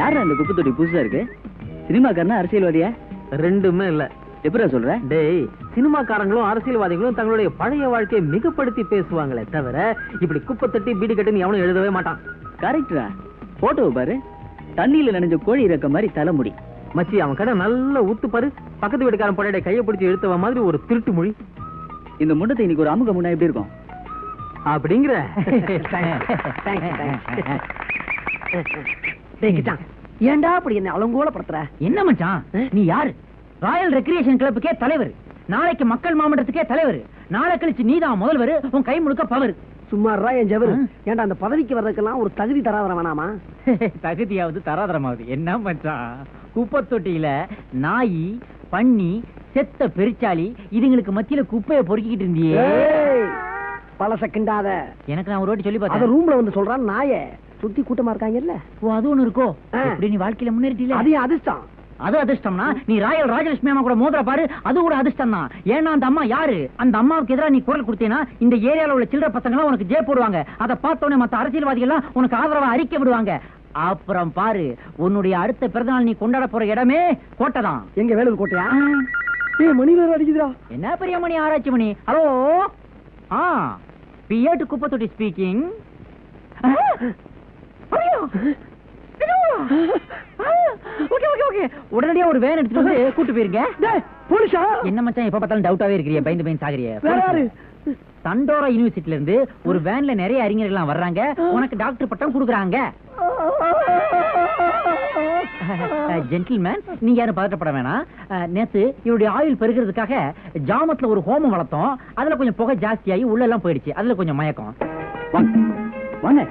யாரு அந்த குப்பை தொட்டி புதுசா இருக்கு? சினிமாக்காரனா அரசியல்வாதியா? ரெண்டுமே இல்ல. எப்படா சொல்ற? டேய், சினிமாக்காரங்களும் அரசியல்வாதிகளும் தங்களுடைய பழைய வாழ்க்கையை மிகப்படுத்தி பேசுவாங்களே தவிர இப்படி குப்பை தட்டி பீடி கட்டுன்னு எவனும் எழுதவே மாட்டான். கரெக்டா? போட்டோ பாரு, தண்ணியில நனைஞ்ச கோழி இறக்க மாதிரி தலைமுடி. மச்சி, அவன் கடை நல்ல ஊத்து பாரு. பக்கத்து வீட்டுக்காரன் படையை கையை பிடிச்சி எடுத்தவ மாதிரி ஒரு திருட்டு மொழி. இந்த முண்டத்தை இன்னைக்கு ஒரு அமுக முன்னா எப்படி இருக்கும் அப்படிங்கிற? ஏண்டா அப்படி என்ன அலங்கோலப்படுத்துற? என்ன மச்சான், நீ யாரு? ராயல் ரெக்ரியேஷன் கிளப்புக்கே தலைவர், நாளைக்கு மக்கள் மாமன்றத்துக்கே தலைவர், நாளை கழிச்சு நீதான் முதல்வர், உன் கை முழுக்க பவர். சும்மாறா என் ஜவரு. ஏண்டா அந்த பதவிக்கு வர்றதுக்கெல்லாம் ஒரு தகுதி தராதரம் வேணாமா? தகுதியாவது தராதரமாவது என்ன மச்சான்? குப்பை தொட்டியில நாய், பன்னி, செத்த பெருச்சாலி இதுங்களுக்கு மத்தியில குப்பையை பொறுக்கிட்டு இருந்தியே. பல செகண்டாத. எனக்கு நான் ஒரு வாட்டி சொல்லி அத பார்த்தேன். ரூம்ல வந்து சொல்றான் நாய. சுத்தி கூட்டமா இருக்காங்கல்ல. ஓ, அது ஒண்ணு இருக்கோ? அப்படி நீ வாழ்க்கையில முன்னேறிட்டீல. அது அதிர்ஷ்டம். அது அதிர்ஷ்டம்னா நீ ராயல் ராஜலட்சுமி அம்மா கூட மோதிர பாரு, அது கூட அதிர்ஷ்டம் தான். ஏன்னா அந்த அம்மா யாரு? அந்த அம்மாவுக்கு எதிராக நீ குரல் கொடுத்தீனா இந்த ஏரியால உள்ள சில்லற பசங்க எல்லாம் உனக்கு ஜே போடுவாங்க. அதை பார்த்தோன்னே மத்த அரசியல்வாதிகள் எல்லாம் உனக்கு ஆதரவா அறிக்கை விடுவாங்க. அப்புறம் பாரு, உன்னுடைய அடுத்த பிறந்தநாள் நீ கொண்டாட போற இடமே கோட்டைதான். எங்க வேலூர் கோட்டையா? ஏய், மணி வேற அடிக்குதுடா. என்ன பெரிய மணி, ஆராய்ச்சி மணி. ஹலோ, பியர்ட் குப்பை தொட்டி ஸ்பீக்கிங். உடனடியா ஒரு வேன் எடுத்துட்டு வந்து கூட்டு போயிருங்க. என்ன மச்சான் எப்ப பார்த்தாலும் டவுட்டாவே இருக்கிறிய, பயந்து பயந்து சாகுறிய? தண்டோரா யூனிவர்சிட்டில இருந்து ஒரு வேன்ல நிறைய அறிஞர்கள் எல்லாம் வர்றாங்க, உனக்கு டாக்டர் பட்டம் கொடுக்குறாங்க. ஜென்டில்மேன், நீங்க யாரும் பதட்டப்பட வேணாம். நேத்து இவருடைய ஆயுள் பெருகிறதுக்காக ஜாமத்துல ஒரு ஹோமம் வளர்த்தோம். அதுல கொஞ்சம் புகை ஜாஸ்தியாகி உள்ள எல்லாம் போயிடுச்சு. அதுல கொஞ்சம் மயக்கம். வாங்க.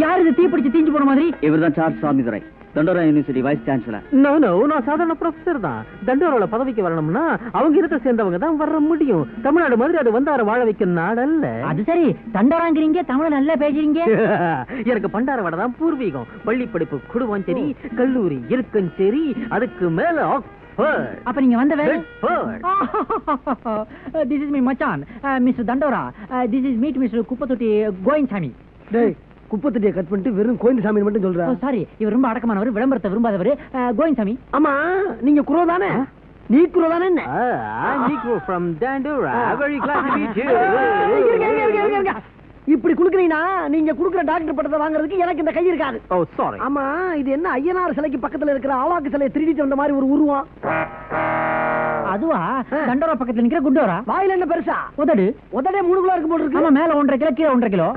யாரு இது தீப்பிடிச்சு தீஞ்சு போன மாதிரி? இவர்தான் சார்ஸ் சாமிதுரை, தண்டோரா யூனிவர்சிட்டி வைஸ் சான்சலர். நான் சாதாரண ப்ரொஃபசர் தான். தண்டோரால பதவிக்கு வரணும்னா அவங்க இடத்தை சேர்ந்தவங்க தான் வர முடியும். தமிழ்நாடு மாதிரி அது வந்தார வாழ வைக்க நாடல்ல. அது சரி, தண்டோராங்கிறீங்க, தமிழ் நல்லா பேசுறீங்க. எனக்கு பண்டார வடை தான் பூர்வீகம். பள்ளி படிப்பு குடுவாஞ்சேரி, கல்லூரி இருக்கஞ்சேரி, அதுக்கு மேல அப்ப நீங்க வந்த வேலை? This is my மச்சான், Mr. தண்டோரா. This is meet Mr. குப்பத்தொட்டி Koyinsami. டேய், குப்பத்தொட்டியை கட் பண்ணிட்டு வெறும் கோயின்சாமி மட்டும் சொல்ற. சாரி, இவர் ரொம்ப அடக்கமானவர், விளம்பரத்தை விரும்பாதவர். கோயின்சாமி. ஆமா, நீங்க குரோ தானே? நீ குரோ தானே? என்ன? Nico from Dandora. Very glad to meet you. இப்படி குடுக்குறீங்கன்னா நீங்க குடுக்குற டாக்டர் பட்டத்தை வாங்குறதுக்கு எனக்கு இந்த கை இருக்காது. Oh, sorry. ஆமா, இது என்ன ஐயனார் சிலைக்கு பக்கத்துல இருக்கிற ஆளாக்கு சிலையை திருடிட்டு வந்த மாதிரி ஒரு உருவம்? அதுவா? தண்டோரா பக்கத்துல நிக்கிற குண்டோரா. வாயில என்ன பெருசா? உதடு 3 கிலோ இருக்கு போல இருக்கு. ஆமா, மேல 1.5 கிலோ, கீழே 1.5 கிலோ.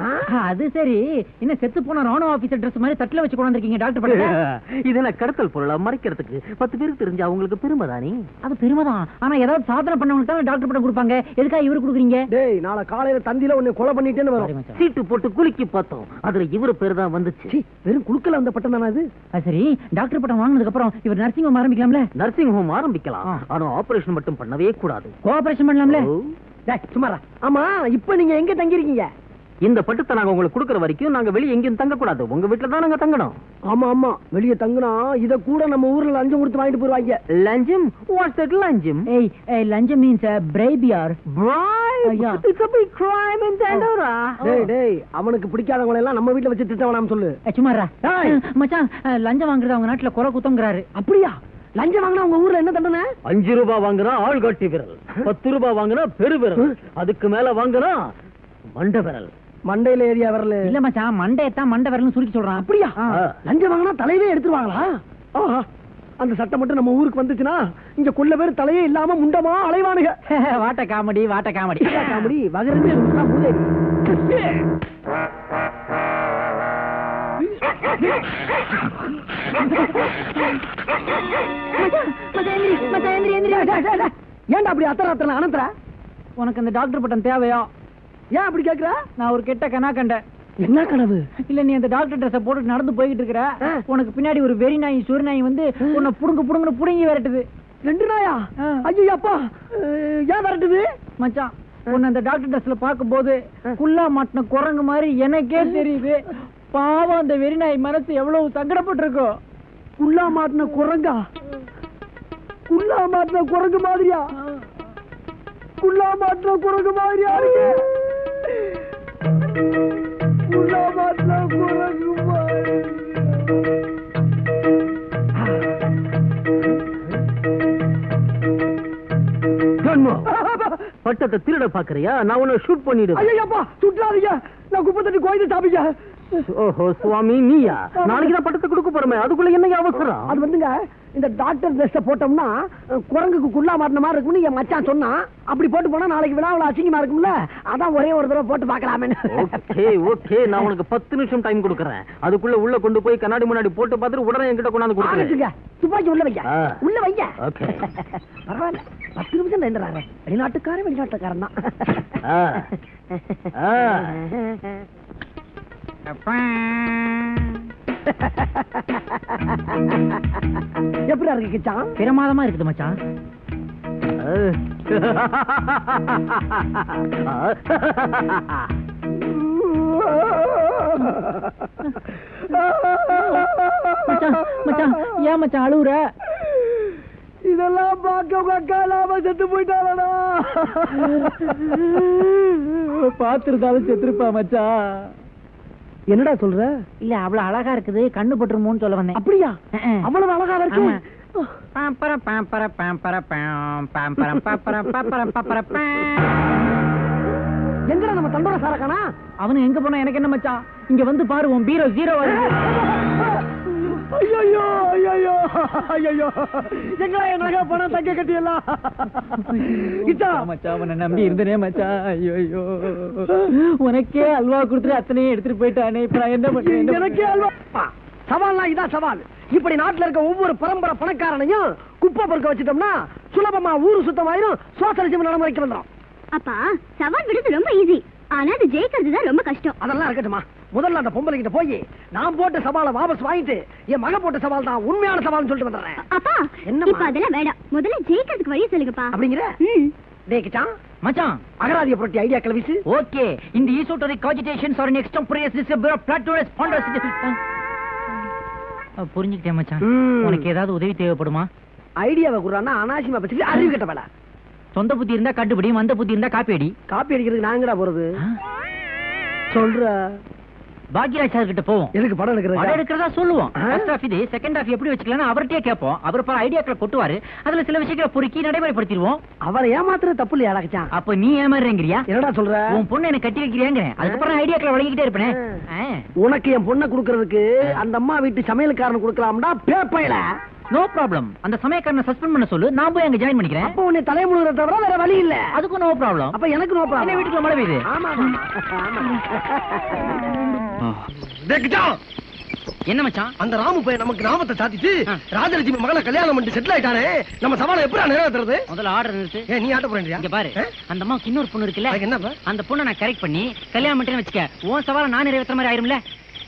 அது சரி, என்ன செத்து போன ராணுவ ஆபீசர் Dress மாதிரி தட்டுல வச்சு கொண்டு வந்திருக்கீங்க டாக்டர் பட்டத்தை? இது என்ன கடத்தல் பொருளா மறைக்கிறதுக்கு? 10 பேருக்கு தெரிஞ்சா அவங்களுக்கு பெருமைதானே? அது பெருமைதான். ஆனா ஏதாவது சாதனை பண்ணவங்களுக்கு தான் டாக்டர் பட்டம் கொடுப்பாங்க. எதுக்காக இவரு கொடுக்குறீங்க? டேய், நாளை காலையில தந்தியில உன்னை கொலை பண்ணிட்டேன்னு வரும். சீட்டு போட்டு குலுக்கி பார்த்தோம், அதுல இவரு பேர் தான் வந்துச்சு. வெறும் குலுக்கல அந்த பட்டம் தானே அது? சரி, டாக்டர் பட்டம் வாங்கினதுக்கு அப்புறம் இவர் நர்சிங் ஹோம் ஆரம்பிக்கலாம்ல? நர்சிங் ஹோம் ஆரம்பிக்கலாம், ஆனா ஆபரேஷன் மட்டும் பண்ணவே கூடாது. கோஆபரேஷன் பண்ணலாம்ல? சும்மாரா. ஆமா, இப்ப நீங்க எங்க தங்கி இருக்கீங்க? இந்த பட்டத்தை நாங்க உங்களுக்கு கொடுக்கற வரைக்கும் நாங்க வெளிய எங்கேயும் தங்க கூடாது. உங்க வீட்டுல தான் நாங்க தங்கணும். ஆமா ஆமா, வெளிய தங்கனா இத கூட நம்ம ஊர்ல லஞ்சம் கொடுத்து வாங்கிட்டு போடுவாங்க. லஞ்சம்? வாட்ஸ் தட் லஞ்சம்? லஞ்சம் means bribe. Bribe? It's a big crime in Dandora. டேய், அவனுக்கு பிடிக்காதவங்க எல்லாம் நம்ம வீட்ல வச்சு திட்ட வேணாம் சொல்லு. சும்மாரா. மச்சான், லஞ்சம் வாங்குறது அவங்க நாட்டுல குறை குத்தம்ங்கறாரு. அப்படியா? லஞ்சம் வாங்கினா உங்க ஊர்ல என்ன தண்டனை? 5 ரூபாய் வாங்குனா ஆள் காட்டி விரல், 10 ரூபாய் வாங்குனா பெரு விரல், அதுக்கு மேல வாங்குனா மண்டை விரல். மண்டையில ஏரியா வரல. இல்ல மச்சான், மண்டையத்தான் மண்டை விரல்னு சுருக்கி சொல்றான். அப்படியா? லஞ்சம் வாங்கினா தலையவே எடுத்துருவாங்களா? அந்த சட்டம் மட்டும் நம்ம ஊருக்கு வந்துச்சுன்னா இங்க கொள்ள பேர் தலையே இல்லாம முண்டமா அலைவானுங்க. வாட்ட காமெடி, வாட்ட காமெடி. காமெடி வகரன்னு சொன்னா மூதேவி. ஏன்டா அப்படி அத்தனை அனந்தர? உனக்கு அந்த டாக்டர் பட்டம் தேவையா? ஏன் அப்படி கேக்குற? நான் ஒரு கெட்ட கனா கண்டேன். என்ன கனவு? இல்ல, நீ அந்த டாக்டர் ட்ரெஸ் போட்டு நடந்து போயிட்டு இருக்கிற, உனக்கு பின்னாடி ஒரு வெறி நாய் சுரு நாய் வந்து உன்னை புடுங்குன்னு புடுங்கி விரட்டுது. 2 நாயா? ஐயோ அப்பா, ஏன் விரட்டுது? மச்சான், உன்னை அந்த டாக்டர் ட்ரெஸ்ல பாக்கும்போது குல்லா மாட்டின குரங்கு மாதிரி எனக்கே தெரியுது. பாவம், அந்த வெறி நாய் மனசு எவ்வளவு சங்கடப்பட்டு இருக்கோ. குல்லா மாட்டின குரங்கா? குல்லா மாட்டின குரங்கு மாதிரியா? குல்லா மாட்டின குரங்கு மாதிரியா இருக்கு? குல்லா மாட்டின குரங்கு மாதிரி. பட்டத்தை திருட பாக்குறியா? நான் உன்னை ஷூட் பண்ணிடுவேன். ஐயப்பா சுற்றாதீங்க, நான் குப்பை தட்டி கோயில் சாப்பிங்க. ஓஹோ சுவாமி நீயா? நாளைக்கு தான் பட்டத்தை கொடுக்க போறமே, அதுக்குள்ள என்ன அவசரம்? அது வந்துங்க, இந்த டாக்டர் ட்ரெஸ் போட்டோம்னா குரங்குக்கு குள்ளா மாட்டின மாதிரி இருக்கும்னு என் மச்சான் சொன்னா. அப்படி போட்டு போனா நாளைக்கு விழாவில் அசிங்கமா இருக்கும்ல, அதான் ஒரே ஒரு தடவை போட்டு பார்க்கலாமே. ஓகே ஓகே, நான் உனக்கு 10 நிமிஷம் டைம் கொடுக்கறேன். அதுக்குள்ள உள்ள கொண்டு போய் கண்ணாடி முன்னாடி போட்டு பார்த்துட்டு உடனே என்கிட்ட கொண்டாந்து கொடுத்துருங்க. துப்பாக்கி உள்ள வைங்க, உள்ள வைங்க. ஓகே பரவாயில்ல, 10 நிமிஷம் நின்றாரு. வெளிநாட்டுக்காரன் தான். எப்படி இருக்கு கிச்சான்? பிரமாதமா இருக்குது மச்சான். மச்சான் ஏன் மச்சான் அழுவுற? இதெல்லாம் பார்க்க உங்க அக்கா இல்லாம செத்து போயிட்டாளா? பாத்துருந்தாலும் செத்துருப்பா மச்சான். என்னடா சொல்ற? இல்ல அவ்வளவு அழகா இருக்குது, கண்ணு பட்டுருமோன்னு சொல்ல வந்தேன். அப்படியா? அவ்வளவு அழகா இருக்கு. எங்கடா நம்ம தண்டோர சாரக்கானா? அவனு எங்க போனா எனக்கு என்ன மச்சான்? இங்க வந்து பாரு, உன் பீரோ 0 இருக்கு. ஐயோ ஐயோ ஐயோ, எங்கடா என் நகை பணம் தங்க கட்டி எல்லாம்? மச்சான் உன்னை நம்பி இருந்தனே மச்சான். ஐயோ, உனக்கே அல்வா கொடுத்துட்டு அத்தனையும் எடுத்துட்டு போயிட்டானே, இப்ப நான் என்ன பண்றேன்? எனக்கே அல்வா சவால்னா இதான் சவால். இப்படி நாட்டுல இருக்க ஒவ்வொரு பரம்பரை பணக்காரனையும் குப்பை பொறுக்க வச்சுட்டோம்னா சுலபமா ஊரு சுத்தமாயிரும், சோசலிசம் நடைமுறைக்கு வந்துடும். அப்பா சவால் விடுறது ரொம்ப ஈஸி, ஆனா அது ஜெயிக்கிறது தான் ரொம்ப கஷ்டம். அதெல்லாம் இருக்கட்டுமா, முதல்ல அந்த பொம்பளை கிட்ட போய் நான் போட்ட சவாலை வாபஸ் வாங்கிட்டு என் மக போட்ட சவால் தான் உண்மையான சவால்னு சொல்லிட்டு வந்துடுறேன். அப்பா இப்ப அதெல்லாம் வேண்டாம், முதல்ல ஜெயிக்கிறதுக்கு வழி சொல்லுங்கப்பா. அப்படிங்கிற டேக்கிச்சான் மச்சான் அகராதிய புரட்டி ஐடியா கிளவிச்சு. ஓகே, இந்த ஈசோட்டரிக் காஜிடேஷன்ஸ் ஆர் எக்ஸ்டெம்பரேஸ் டிஸார்டர் ஆஃப் பிளாட்டோனஸ் ஸ்பாண்டலைட்டிஸ். புரிஞ்சுக்கிட்டேன் மச்சான். உனக்கு ஏதாவது உதவி தேவைப்படுமா? ஐடியாவை குறானா அனாவசியமா பத்தி அறிவு கட்ட வேலை. சொந்த புத்தி இருந்தா கண்டுபிடி, வந்த புத்தி இருந்தா காப்பி அடி. காப்பி அடிக்கிறதுக்கு நாங்கடா போறது? சொல்ற பாக்யராஜ் சார் கிட்ட போவோம். எதுக்கு படம் எடுக்கிறது? படம் எடுக்கிறதா சொல்லுவோம். ஃபர்ஸ்ட் ஹாஃப் இது, செகண்ட் ஹாஃப் எப்படி வச்சுக்கலாம் அவர்கிட்டயே கேட்போம். அவர் பல ஐடியாக்களை கொட்டுவாரு, அதுல சில விஷயங்களை பொறுக்கி நடைமுறைப்படுத்திடுவோம். அவரை ஏமாத்துற தப்பு இல்லையா அழகச்சான்? அப்ப நீ ஏமாறுறீங்கறியா? என்னடா சொல்ற? உன் பொண்ணு எனக்கு கட்டி வைக்கிறியாங்க, அதுக்கப்புறம் ஐடியாக்களை வழங்கிக்கிட்டே இருப்பேன். உனக்கு என் பொண்ணை குடுக்கறதுக்கு அந்த அம்மா வீட்டு சமையல்காரன் குடுக்கலாம்டா பேப்பையில. நோ ப்ராப்ளம், அந்த சமயக்காரனை சஸ்பெண்ட் பண்ண சொல்லு, நான் போய் அங்க ஜாயின் பண்ணிக்கிறேன். அப்ப உன்னை தலைமுழுகிற தவிர வேற வழி இல்ல. அதுக்கும் நோ ப்ராப்ளம். அப்ப எனக்கு நோ ப்ராப்ளம். வீட்டுக்குள்ள மழை பெய்யுது. ஆமா என்ன மச்சான்? அந்த ராமு பையன் நமக்கு நாமத்தை சாத்திட்டு ராஜலட்சுமி மகளை கல்யாணம் பண்ணி செட்டில் ஆயிட்டானே, நம்ம சவாலை எப்படி நிறைவேற்றுறது? முதல்ல ஆர்டர் நிறுத்து. நீ ஆட்ட போறேன்றியா? இங்க பாரு, அந்த அம்மாவுக்கு இன்னொரு பொண்ணு இருக்குல்ல, என்னப்பா? அந்த பொண்ணை நான் கரெக்ட் பண்ணி கல்யாணம் பண்ணிட்டேன்னு வச்சுக்க, உன் சவாலை நான் நிறைவேற்ற மாதிரி ஆயிரும்ல.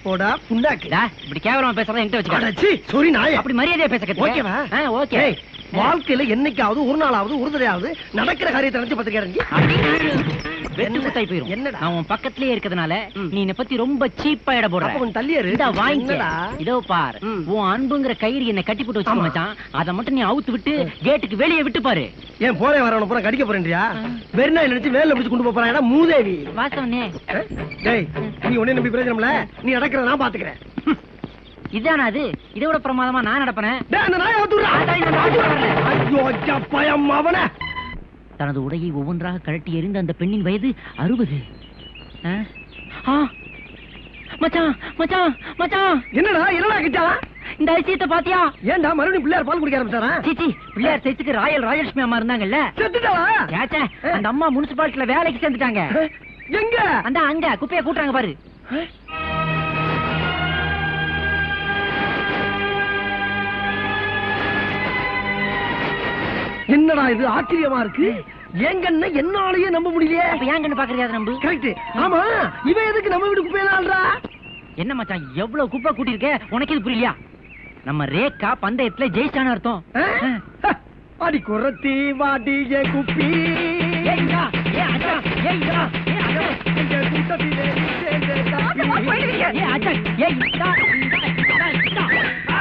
போடா புண்டாக்கு. இப்படி கேவலமா பேசுறத என்கிட்ட வச்சுக்க. சாரி நாயே. அப்படி மரியாதையா பேச கத்துக்க. ஓகேவா? ஓகே. வாழ்க்கையில என்னைக்காவது ஒரு நாளாவது ஒரு தடவையாவது நடக்கிற காரியத்தை நினைச்சு பாத்துக்கிறேன். வெட்டு குத்தாய் போயிரும். என்னடா? நான் உன் பக்கத்துலயே இருக்கிறதுனால நீ என்ன பத்தி ரொம்ப சீப்பா இட போடுற. அப்ப உன் தள்ளியாரு. இத வாங்கிக்க. என்னடா? இதோ பார், உன் அன்புங்கிற கயிறு என்ன கட்டி போட்டு வச்சுக்க மச்சான். அத மட்டும் நீ அவுத்து விட்டு கேட்டுக்கு வெளியே விட்டு பாரு. ஏன் போறே வரவன பூரா கடிக்க போறேன்றியா? வெறுநாய் நினைச்சு வேலைல பிடிச்சு கொண்டு போறாடா மூதேவி. வாசவனே, டேய் நீ உன்னை நம்பி பிரயோஜனம் இல்ல, நீ நடக்கிறத நான் பாத்துக்கிறேன். இதானா அது? இதை விட பிரமாதமா நான் நடப்பேன். டேய் அந்த நாயை அவுத்துறா. ஐயோ ஜப்பயம் அவனே. தனது உடையை ஒவ்வொன்றாக கழட்டி எறிந்த அந்த பெண்ணின் வயது 60. மச்சான் மச்சான் மச்சான், என்னடா கிட்டா? இந்த அதிசயத்தை பாத்தியா? ஏன்டா மறுபடியும் பிள்ளையார் பால் குடிக்க ஆரம்பிச்சாரா? சீச்சி, பிள்ளையார் சைத்துக்கு ராஜலட்சுமி அம்மா இருந்தாங்கல்ல, செத்துட்டாளா? கேச்சே, அந்த அம்மா முனிசிபாலிட்டில வேலைக்கு சேர்ந்துட்டாங்க. எங்க? அந்த அங்க குப்பையை கூட்டுறாங்க பாரு. என்னடா இது ஆச்சரியமா இருக்கு. எங்கன்னு என்னாலயே நம்ப முடியலையே. அப்ப ஏங்கன்னு பாக்குறியா? நம்பு. கரெக்ட். ஆமா, இவன் எதுக்கு நம்ம வீட்டு குப்பையில ஆள்றா? என்ன மச்சான் எவ்வளவு குப்பை கூட்டி இருக்க, உனக்கு இது புரியலையா? நம்ம ரேகா பந்தயத்துல ஜெயிச்சான்னு அர்த்தம். அடி குரத்தி வாடிய குப்பி. ஏய்டா, ஏய் அச்சா, ஏய்டா, ஏய் அச்சா, கூட்டத்திலே சேர்ந்தே தப்பி. ஏய் அச்சா, ஏய்டா.